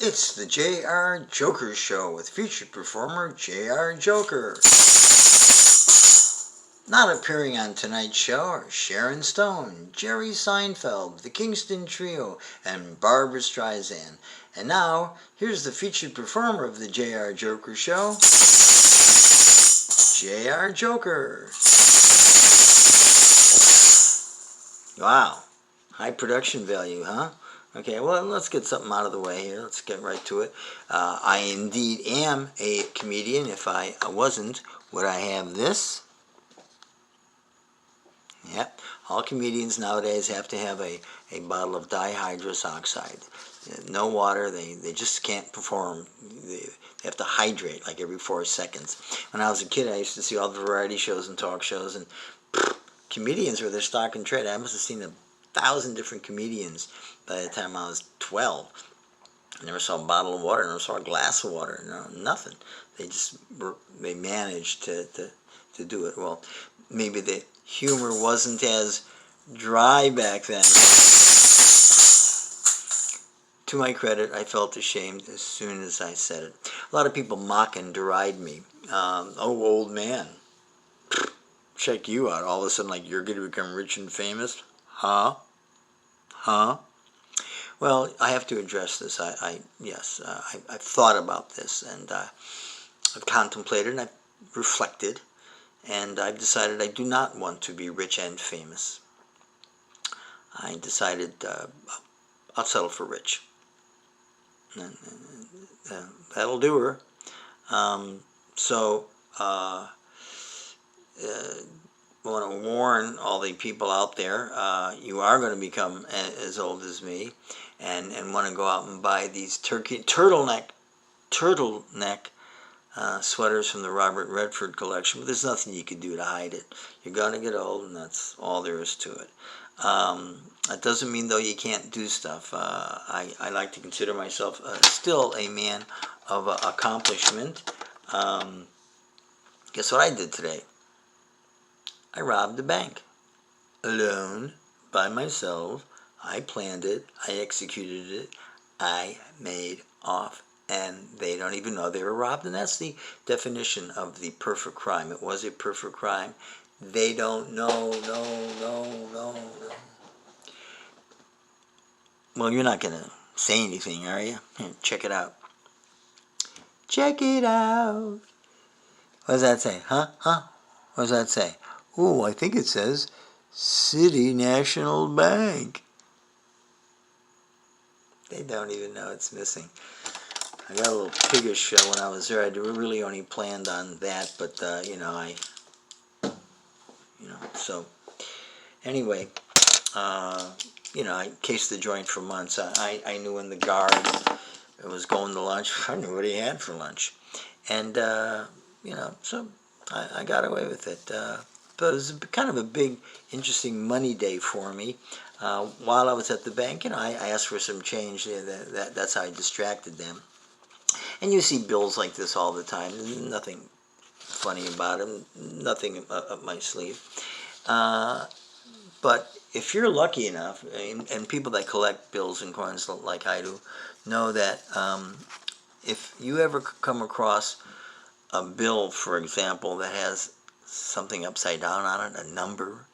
It's the J.R. Joker Show with featured performer J.R. Joker. Not appearing on tonight's show are Sharon Stone, Jerry Seinfeld, the Kingston Trio, and Barbra Streisand. And now, here's the featured performer of the J.R. Joker Show, J.R. Joker. Wow, high production value, huh? Okay, well, let's get something out of the way here. Let's get right to it. I indeed am a comedian. If I wasn't, would I have this? Yep. All comedians nowadays have to have a bottle of dihydrous oxide. No water. They just can't perform. They have to hydrate like every 4 seconds. When I was a kid, I used to see all the variety shows and talk shows, and comedians were their stock and trade. I must have seen 1,000 different comedians by the time I was 12. I never saw a bottle of water. I never saw a glass of water. No, nothing. They managed to do it. Well, maybe the humor wasn't as dry back then. To my credit, I felt ashamed as soon as I said it. A lot of people mock and deride me. Oh, old man. Check you out. All of a sudden, like, you're going to become rich and famous? Huh? Well, I have to address this. I've thought about this, and I've contemplated, and I've reflected, and I've decided I do not want to be rich and famous. I decided I'll settle for rich. And that'll do her. I want to warn all the people out there, you are going to become as old as me and want to go out and buy these turtleneck sweaters from the Robert Redford collection, but there's nothing you can do to hide it. You're going to get old, and that's all there is to it. That doesn't mean, though, you can't do stuff. I like to consider myself still a man of accomplishment. Guess what I did today? I robbed a bank. Alone, by myself. I planned it. I executed it. I made off. And they don't even know they were robbed. And that's the definition of the perfect crime. It was a perfect crime. They don't know. No. Well, you're not going to say anything, are you? Here, check it out. Check it out. What does that say? Huh? What does that say? Oh, I think it says City National Bank. They don't even know it's missing. I got a little piggish when I was there. I really only planned on that, but so anyway, I cased the joint for months. I knew when the guard was going to lunch, I knew what he had for lunch, and so I got away with it. But it was kind of a big, interesting money day for me. While I was at the bank, I asked for some change. That's how I distracted them. And you see bills like this all the time. Nothing funny about them. Nothing up my sleeve. But if you're lucky enough, and people that collect bills and coins like I do, know that if you ever come across a bill, for example, that has something upside down on it, a number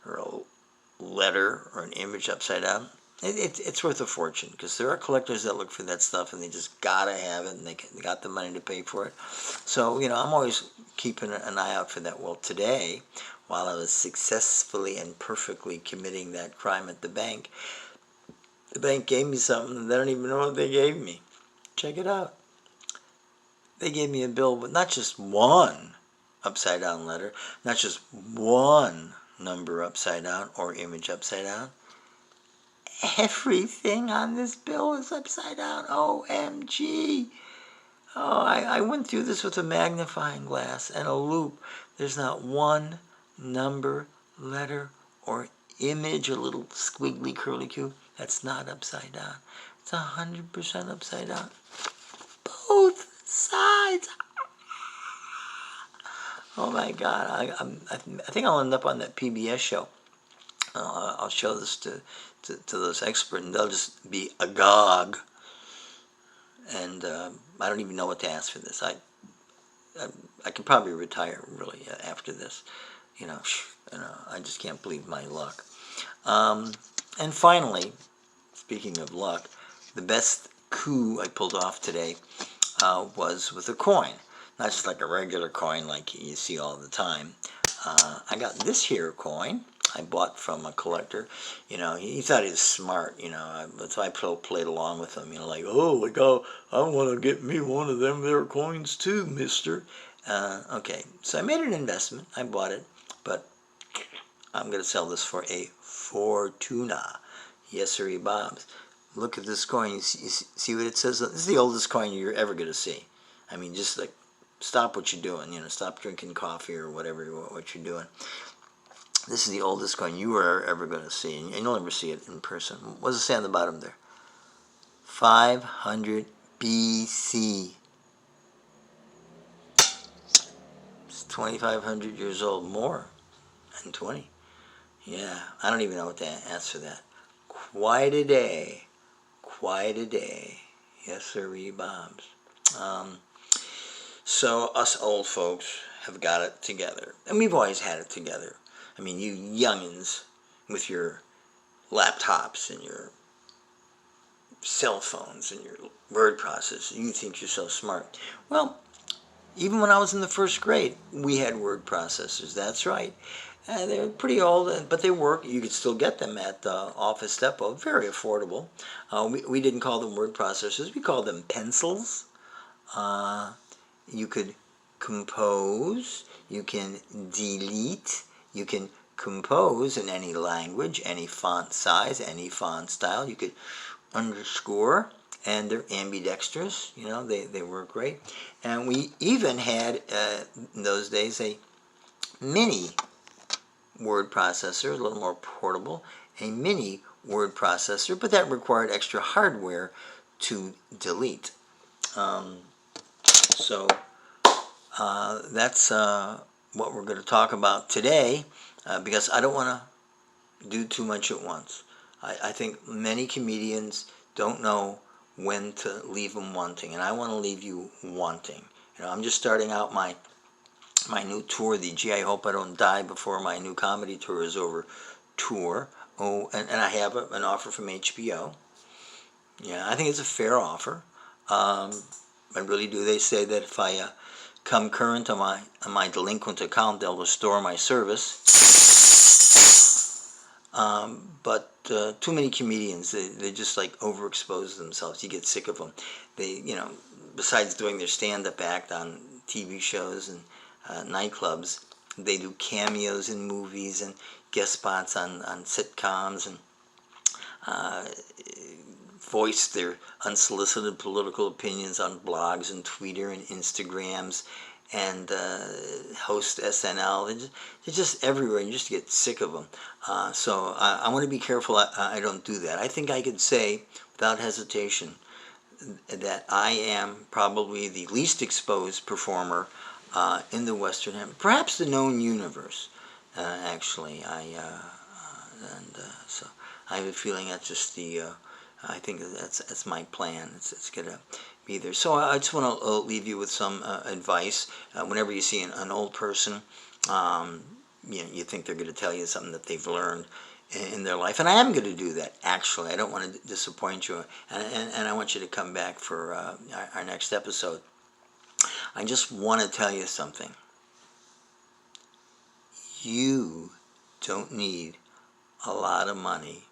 or a letter or an image upside down, it's worth a fortune, because there are collectors that look for that stuff and they just gotta have it, and they got the money to pay for it. So I'm always keeping an eye out for that. Well, today, while I was successfully and perfectly committing that crime at the bank gave me something, and they don't even know what they gave me. Check it out. They gave me a bill with not just one upside down letter, not just one number upside down or image upside down. Everything on this bill is upside down. OMG. Oh, I went through this with a magnifying glass and a loop. There's not one number, letter, or image, a little squiggly curly Q, that's not upside down. It's 100% upside down. Both sides. Oh my God! I think I'll end up on that PBS show. I'll show this to those experts, and they'll just be agog. and I don't even know what to ask for this. I could probably retire really after this. I just can't believe my luck. And finally, speaking of luck, the best coup I pulled off today was with a coin. Not just like a regular coin like you see all the time. I got this here coin I bought from a collector. He thought he was smart, so I played along with him, like, oh, I want to get me one of them there coins too, mister. Okay, so I made an investment. I bought it, but I'm going to sell this for a fortuna. Yes, sir, Bob's. Look at this coin. You see what it says? This is the oldest coin you're ever going to see. I mean, just like, stop what you're doing. Stop drinking coffee or whatever what you're doing. This is the oldest coin you are ever going to see, and you'll never see it in person. What does it say on the bottom there? 500 BC. It's 2,500 years old, more than 20. Yeah, I don't even know what to answer that. Quite a day. Quite a day. Yes, sirree, Bobs. So us old folks have got it together. And we've always had it together. I mean, you youngins with your laptops and your cell phones and your word processor, you think you're so smart. Well, even when I was in the first grade, we had word processors. That's right. They're pretty old, but they work. You could still get them at Office Depot. Very affordable. We didn't call them word processors. We called them pencils. You could compose. You can delete. You can compose in any language, any font size, any font style. You could underscore, and they're ambidextrous. They work great. And we even had, in those days, a mini word processor, a little more portable, a mini word processor, but that required extra hardware to delete. So that's what we're going to talk about today, because I don't want to do too much at once. I think many comedians don't know when to leave them wanting, and I want to leave you wanting. I'm just starting out my new tour, the Gee, I Hope I Don't Die Before My New Comedy Tour Is Over tour. Oh, and I have an offer from HBO. Yeah, I think it's a fair offer. I really do. They say that if I come current on my delinquent account, they'll restore my service. But too many comedians, they just like overexpose themselves. You get sick of them. They, besides doing their stand-up act on TV shows and nightclubs, they do cameos in movies and guest spots on sitcoms, and voice their unsolicited political opinions on blogs and Twitter and Instagrams, and host SNL. They're just everywhere, and you just get sick of them. So I want to be careful I don't do that. I think I could say without hesitation that I am probably the least exposed performer in the Western Hemisphere, perhaps the known universe. Actually, so I have a feeling that's just the. I think that's my plan. It's gonna be there. So I just want to leave you with some advice. Whenever you see an old person, you think they're going to tell you something that they've learned in their life, and I am going to do that. Actually, I don't want to disappoint you, and I want you to come back for our next episode. I just want to tell you something. You don't need a lot of money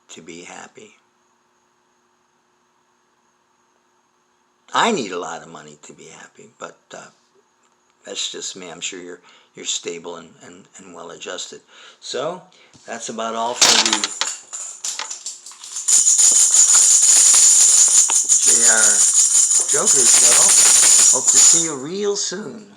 to be happy. I need a lot of money to be happy, but that's just me. I'm sure you're stable and well adjusted. So that's about all for the JR Joker Show. Hope to see you real soon.